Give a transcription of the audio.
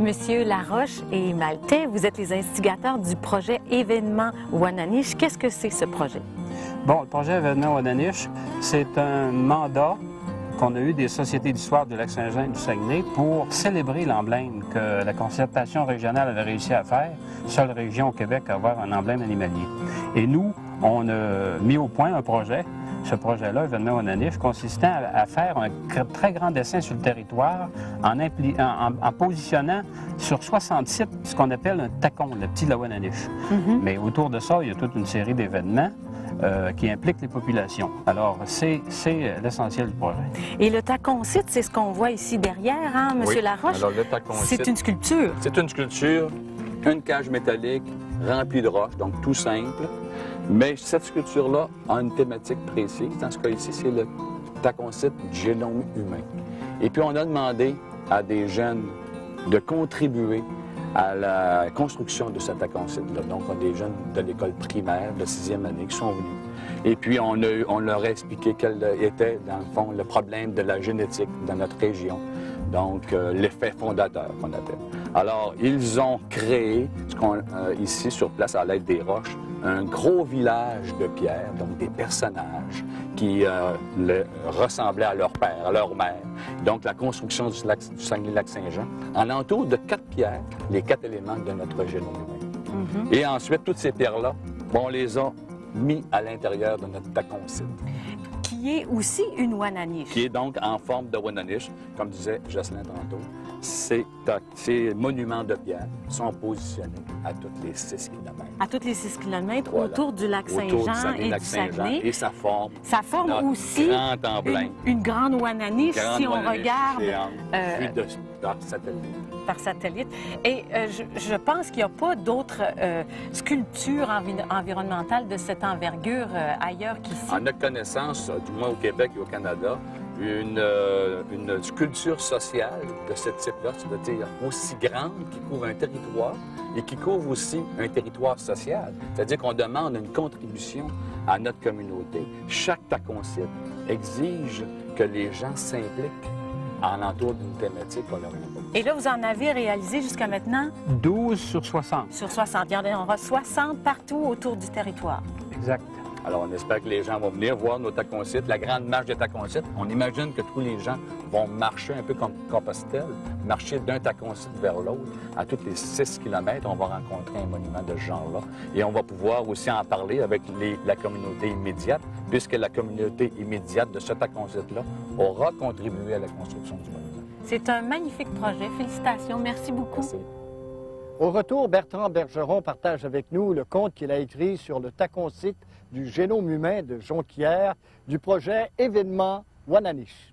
Monsieur Laroche et Maltais, vous êtes les instigateurs du projet Événement Wananiche. Qu'est-ce que c'est ce projet? Bon, le projet Événement Wananiche, c'est un mandat qu'on a eu des sociétés d'histoire du Lac-Saint-Jean et du Saguenay pour célébrer l'emblème que la concertation régionale avait réussi à faire, seule région au Québec à avoir un emblème animalier. Et nous, on a mis au point un projet. Ce projet-là, Événement Wananiche, consistant à faire un très grand dessin sur le territoire en positionnant sur 60 sites ce qu'on appelle un tacon, le petit de la Wananiche. Mais autour de ça, il y a toute une série d'événements qui impliquent les populations. Alors, c'est l'essentiel du projet. Et le tacon site, c'est ce qu'on voit ici derrière, hein, M. Laroche? Alors, le tacon c'est une sculpture. C'est une sculpture, une cage métallique remplie de roches, donc tout simple. Mais cette sculpture-là a une thématique précise. Dans ce cas ici, c'est le taconcite du génome humain. Et puis, on a demandé à des jeunes de contribuer à la construction de cet taconcite-là. Donc, on a des jeunes de l'école primaire de 6e année qui sont venus. Et puis, on leur a expliqué quel était, dans le fond, le problème de la génétique dans notre région. Donc, l'effet fondateur qu'on appelle. Alors, ils ont créé, ici, sur place, à l'aide des roches, un gros village de pierre, donc des personnages qui ressemblaient à leur père, à leur mère. Donc, la construction du Saguenay-Lac-Saint-Jean, en entour de 4 pierres, les 4 éléments de notre génome humain. Et ensuite, toutes ces pierres-là, on les a mis à l'intérieur de notre taconcite. Qui est aussi une Wananiche. Qui est donc en forme de Wananiche, comme disait Jocelyn tantôt. Ces monuments de pierre sont positionnés à toutes les 6 km. À toutes les 6 km, voilà. Autour du Lac-Saint-Jean et du Saguenay. Et ça forme aussi grand emblème. Une grande Wananiche, si on regarde par satellite. Et je pense qu'il n'y a pas d'autres sculptures environnementales de cette envergure ailleurs qu'ici. En notre connaissance, du moins au Québec et au Canada, une sculpture sociale de ce type-là, c'est-à-dire aussi grande, qui couvre un territoire et qui couvre aussi un territoire social. C'est-à-dire qu'on demande une contribution à notre communauté. Chaque taconcite exige que les gens s'impliquent en entour d'une thématique qu'on leur impose. Et là, vous en avez réalisé jusqu'à maintenant? 12 sur 60. Sur 60. Il y en aura 60 partout autour du territoire. Exact. Alors, on espère que les gens vont venir voir nos taconcites, la grande marche des taconcites. On imagine que tous les gens vont marcher un peu comme Compostelle, marcher d'un taconcite vers l'autre. À toutes les 6 km, on va rencontrer un monument de ce genre-là. Et on va pouvoir aussi en parler avec la communauté immédiate, puisque la communauté immédiate de ce taconcite-là aura contribué à la construction du monument. C'est un magnifique projet. Félicitations. Merci beaucoup. Merci. Au retour, Bertrand Bergeron partage avec nous le conte qu'il a écrit sur le taconcite du génome humain de Jonquière du projet Événement Wananiche.